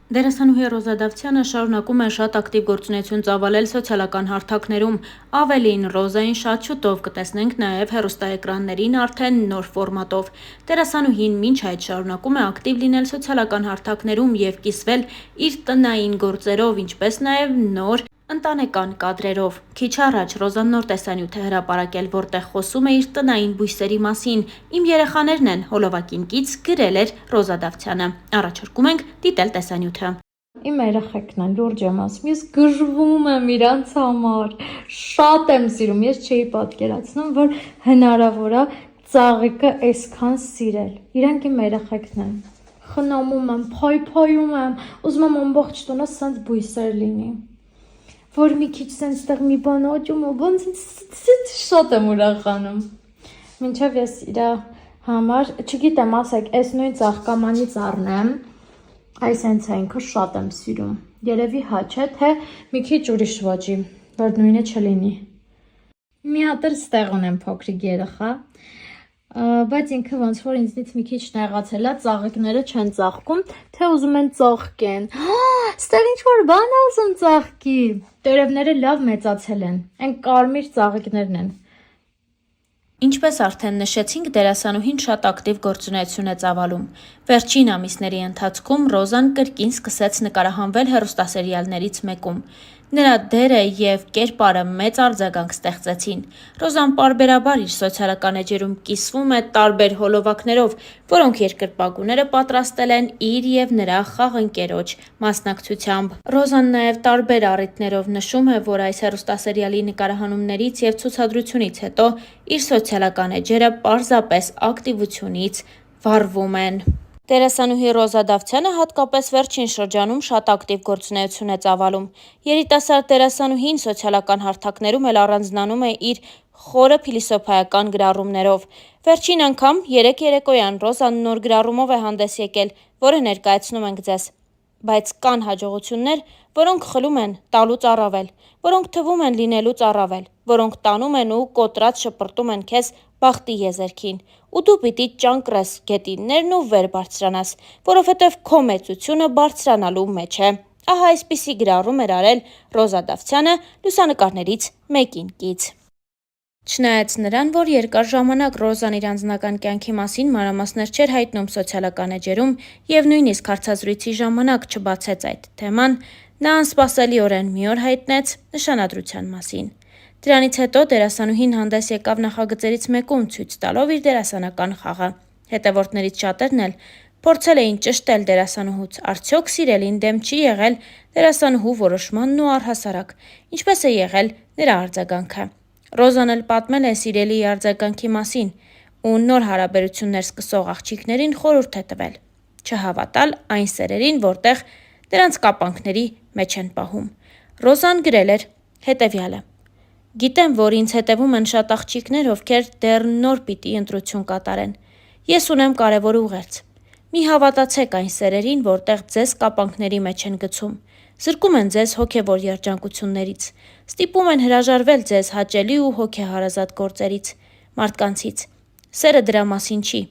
Դերասանուհի Ռոզա Դավթյանը շարունակում է շատ ակտիվ գործունեություն ծավալել սոցիալական հարթակներում։ Ավելին, Ռոզային շատ շուտով կտեսնենք նաև հեռուստաէկրաններին արդեն նոր ֆորմատով։ Դերասանուհին մինչ այդ շարունակում է ակտիվ լինել սոցիալական հարթակներում և կիսվել իր տնային գործերով, ինչպես նաև նոր ընտանեկան կադրերով։ Քիչ առաջ Ռոզան նոր տեսանյութ է հրապարակել, որտեղ խոսում է իր տնային բույսերի մասին։ «Իմ երեխաներն են» հոլովակին կից գրել էր Ռոզա Դավթյանը։ Առաջարկում ենք դիտել տեսանյութը։ Իմ երեխեքն են, լուրջ եմ ասում, ես գժվում եմ իրանց համար, շատ եմ սիրում, ես չէի պատկերացնում, որ հնարավոր է ծաղիկը այսքան սիրել, իրանք իմ երեխեքն են, խնամում եմ, փայփայում եմ, ուզում եմ ամբողջ տունը սենց բույսեր լինի, որ մի քիչ սենց տեղ մի բան աճում ու բան շատ եմ ուրախանում, մինչև ես իրա համար, չգիտեմ ասեք, այս նույն ծաղկամանի ծառն եմ, այս հենց այնքը շատ եմ սիրում, երևի հաչ է, թե մի քիչ ուրիշ ոճի, որ նույնը չլինի։ Մի հատ էլ ստեղ ունեմ փոքրիկ երեխա, բայց ինքը ոնց որ ինձնից մի քիչ նեղացել է, ծաղիկները չեն ծաղկում, թե ուզում են ծաղկեն։ Ստեղ ինչ որ բան է ուզում ծաղկի։ Տերևները լավ մեծացել են, այն կարմիր ծաղիկներն են։ Ինչպես արդեն նշեցինք, դերասանուհին շատ ակտիվ գործունեություն է ծավալում։ Վերջին ամիսների ընթացքում Ռոզան կրկին սկսեց նկարահանվել հեռուստասերիալներից մեկում։ Նրա դերը և կերպարը մեծ արձագանք ստեղծեցին։ Ռոզան պարբերաբար իր սոցիալական էջերում կիսվում է տարբեր հոլովակներով, որոնք երկրպագուները պատրաստել են իր և նրա խաղընկերոջ մասնակցությամբ։ Ռոզան նաև տարբեր առիթներով նշում է, որ այս հեռուստասերիալի նկարահանումներից և ցուցադրությունից հետո իր սոցիալական էջերը պարզապես ակտիվությունից վառվում են։ Դերասանուհի Ռոզա Դավթյանը հատկապես վերջին շրջանում շատ ակտիվ գործունեություն է ծավալում։ Երիտասարդ դերասանուհին սոցիալական հարթակներում էլ առանձնանում է իր խորը փիլիսոփայական գրառումներով։ Վերջին անգամ երեկ երեկոյան Ռոզան նոր գրառումով է հանդես եկել, որը ներկայացնում ենք ձեզ։ Բայց կան հաջողություններ, որոնք խլում են տալուց առավել, որոնք թվում են լինելուց առավել, որոնք տանում են ու կոտրած շպրտում են քեզ բախտի եզերքին, ու դու պիտի ճանկռես գետիններն ու վեր բարձրանաս, որովհետև քո մեծությունը բարձրանալու մեջ է։ Ահա այսպիսի գրառում էր արել Ռոզա Դավթյանը լուսանկարներից մեկին կից։ Չնայած նրան, որ երկար ժամանակ Ռոզան իր անձնական կյանքի մասին մանրամասներ չէր հայտնում սոցիալական էջերում և նույնիսկ հարցազրույցի ժամանակ չբացեց այդ թեման, նա անսպասելիորեն մի օր հայտնեց նշանադրության մասին։ Դրանից հետո դերասանուհին հանդես եկավ նախագծերից մեկում ցույց տալով իր դերասանական խաղը։ Հետևորդներից շատերն էլ փորձել էին ճշտել դերասանուհուց, արդյոք սիրելին դեմ չի եղել դերասանուհու որոշմանն ու առհասարակ, ինչպես է եղել նրա արձագանքը։ Ռոզան էլ պատմել է սիրելիի արձագանքի մասին ու նոր հարաբերություններ սկսող աղջիկներին խորհուրդ է տվել չհավատալ այն սերերին, որտեղ դրանց կապանքների մեջ են պահում։ Ռոզան գրել էր հետևյալը. «Գիտեմ, որ ինձ հետևում են շատ աղջիկներ, ովքեր դեռ նոր պիտի ընտրություն կատարեն։ Ես ունեմ կարևոր ուղերձ։ Մի հավատացեք այն սերերին, որտեղ ձեզ կապանքների մեջ են գցում, զրկում են ձեզ հոգևոր երջանկություններից, ստիպում են հրաժարվել ձեզ հաճելի ու հոգեհարազատ գործերից, մարդկանցից։ Սերը դրա մասին չի։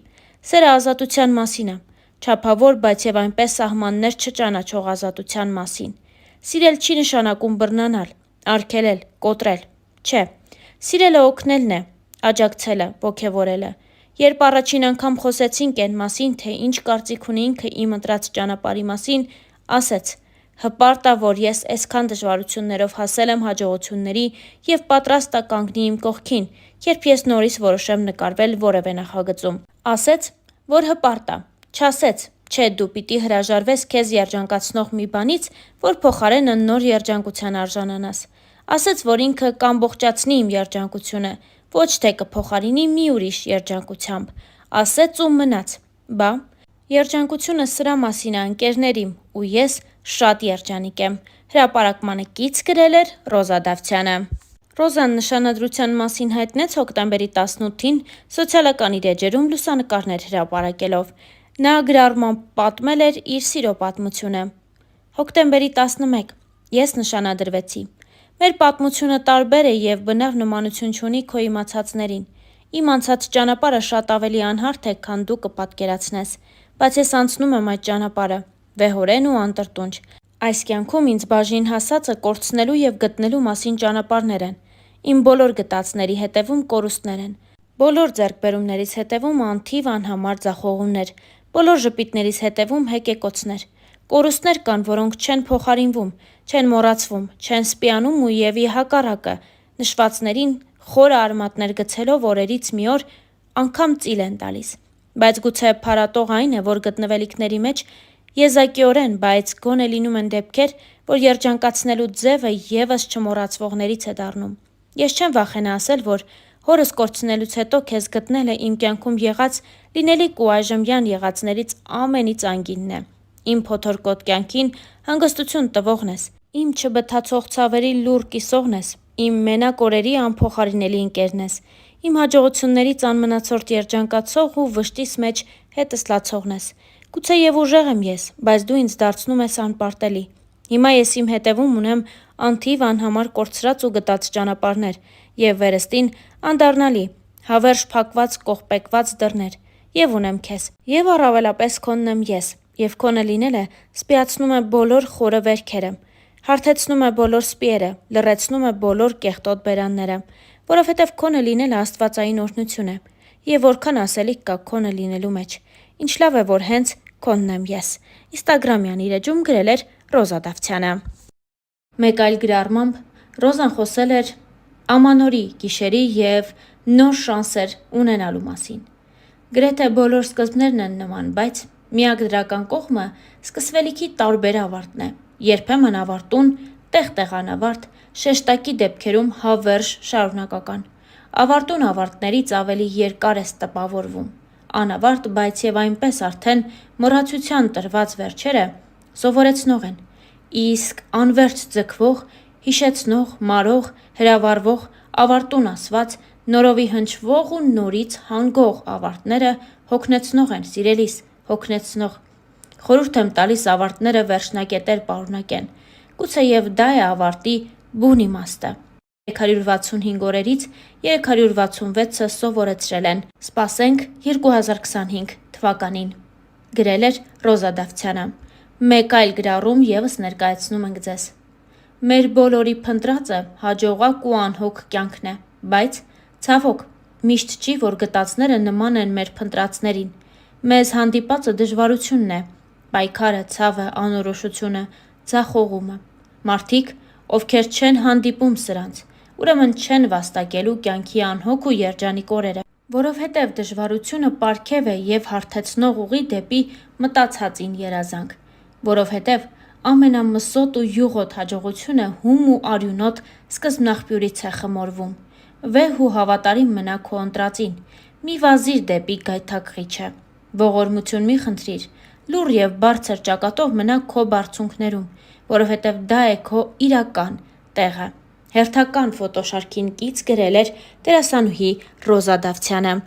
Սերը ազատության մասին է, չափավոր, բայց և այնպես սահմաններ չճանաչող ազատության մասին։ Սիրել չի նշանակում բռնանալ, արգելել, կոտրել։ Չէ, սիրելը օգնելն է, աջակցելը, ոգևորելը։ Երբ առաջին անգամ խոսեցինք այն մասին, թե ինչ կարծիք ունի ինքը իմ ընտրած ճանապարհի մասին, ասեց. հպարտ է, որ ես այսքան դժվարություններով հասել եմ հաջողությունների և պատրաստ է կանգնի իմ կողքին, երբ ես նորից որոշեմ նկարվել որևէ նախագծում։ Ասեց, որ հպարտ է, չասեց, չէ դու պիտի հրաժարվես քեզ երջանկացնող մի բանից, որ փոխարենը նոր երջանկության արժանանաս։ Ասեց, որ ինքը կամբողջացնի իմ երջանկությունը, ոչ թե կփոխարինի մի ուրիշ երջանկությամբ։ Ասեց ու մնաց։ Բա, երջանկությունը սրա մասին է, ընկերներիմ, ու ես շատ երջանիկ եմ։ Հրապարակմանը կից գրել էր Ռոզա Դավթյանը։ Ռոզան նշանադրության մասին հայտնեց հոկտեմբերի 18-ին սոցիալական իր էջերում լուսանկարներ հրապարակելով։ Նա գրառմամբ պատմել էր իր սիրո պատմությունը։ Հոկտեմբերի 11. Ես նշանադրվեցի։ Մեր պատմությունը տարբեր է և բնավ նմանություն չունի քո իմացածներին։ Իմ անցած ճանապարհը շատ ավելի անհարթ է, քան դու կպատկերացնես, բայց ես անցնում եմ այդ ճանապարհը։ վեհորեն ու անտրտունջ։ Այս կյանքում ինձ բաժին հասածը կորցնելու և գտնելու մասին ճանապարհներ են։ Իմ բոլոր գտածների հետևում կորուստներ են։ Բոլոր ձեռքբերումներիս հետևում անթիվ անհամար ձախողումներ, բոլոր ժպիտներիս հետևում հեկեկոցներ։ Կորուստներ կան, որոնք չեն փոխարինվում, չեն մոռացվում, չեն սպիանում ու և ի հակառակը, նշվածներին խորը արմատներ գցելով օրերից մի օր անգամ ծիլ են տալիս։ Բայց գուցե փարատող այն է, որ գտնվելիքների մեջ եզակիորեն, բայց գոնե լինում են դեպքեր, որ երջանկացնելու ձևը ևս չմոռացվողներից է դառնում։ Ես չեմ վախենա ասել, որ հորս կորցնելուց հետո քեզ գտնելը իմ կյանքում եղած լինելիք ու այժմյան եղածներից ամենից անգինն է։ Իմ փոթորկոտ կյանքին հանգստություն տվողն ես, իմ չբթացող ցավերի լուռ կիսողն ես, իմ մենակ օրերի անփոխարինելի ընկերն ես, իմ հաջողություններից անմնացորդ երջանկացող ու վշտիս մեջ հետս լացողն ես։ Գուցեև ուժեղ եմ ես, բայց դու ինձ դարձնում ես անպարտելի։ Հիմա ես իմ հետևում ունեմ անթիվ անհամար կորցրած ու գտած ճանապարհներ և վերստին անդառնալի, հավերժ փակված կողպեկված դռներ, և ունեմ քեզ, և առավելապես քոնն եմ ես, և քոնը լինելը սպիացնում է բոլոր խորը վերքերը, հարթեցնում է բոլոր սպիերը, լռեցնում է բոլոր կեղտոտ բերանները, որովհետև քոնը լինելը աստվածային օրհնություն է, և որքան ասելիք կա քոնը լինելու մեջ, ինչ լավ է, որ հենց քոնն եմ ես։ Ինստագրամյան իր էջում գրել էր Ռոզա Դավթյանը։ Մեկ այլ գրառմամբ Ռոզան խոսել էր ամանորի, գիշերի և նոր շանսեր ունենալու մասին։ Գրեթե բոլոր սկզբներն են նման, բայց միակ դրական կողմը սկսվելիքի տարբեր ավարտն է։ Երբեմն ավարտուն, տեղ-տեղ անավարտ, շեշտակի դեպքերում հավերժ շարունակական։ Ավարտուն ավարտներից ավելի երկար ես տպավորվում։ Անավարտ, բայց և այնպես արդեն մոռացության տրված վերջերը սովորեցնող են, իսկ անվերջ ձգվող, հիշեցնող, մարող, հրավառվող, ավարտուն ասված, նորովի հնչվող ու նորից հանգող ավարտները հոգնեցնող են, սիրելիս, հոգնեցնող։ Խորհուրդ եմ տալիս ավարտները վերջնակետեր պարունակեն։ Գուցեև դա է ավարտի բուն իմաստը։ 365 օրերից 366-ը սովորեցրել են։ Սպասենք 2025 թվականին։ Գրել էր Ռոզա Դավթյանը։ Մեկ այլ գրառում ևս ներկայացնում ենք ձեզ։ Մեր բոլորի փնտրածը հաջողակ ու անհոգ կյանքն է, բայց, ցավոք, միշտ չի, որ գտածները նման են մեր փնտրածներին։ Մեզ հանդիպածը դժվարությունն է, պայքարը, ցավը, անորոշությունը, ձախողումը։ Մարդիկ, ովքեր չեն հանդիպում սրանց, ուրեմն չեն վաստակելու կյանքի անհոգ ու երջանիկ օրերը, որովհետև դժվարությունը պարգև է և հարթեցնող ուղի դեպի մտածածին երազանք, որովհետև ամենամսոտ ու յուղոտ հաջողությունը հում ու արյունոտ սկզբնաղբյուրից է խմորվում։ Վեհ ու հավատարիմ մնա քո ընտրածին, մի վազիր դեպի գայթակղիչը, ողորմություն մի խնդրիր, լուռ և բարձր ճակատով մնա քո բարձունքներում, որովհետև դա է քո իրական տեղը։ Հերթական ֆոտոշարքին կից գրել էր դերասանուհի Ռոզա Դավթյանը։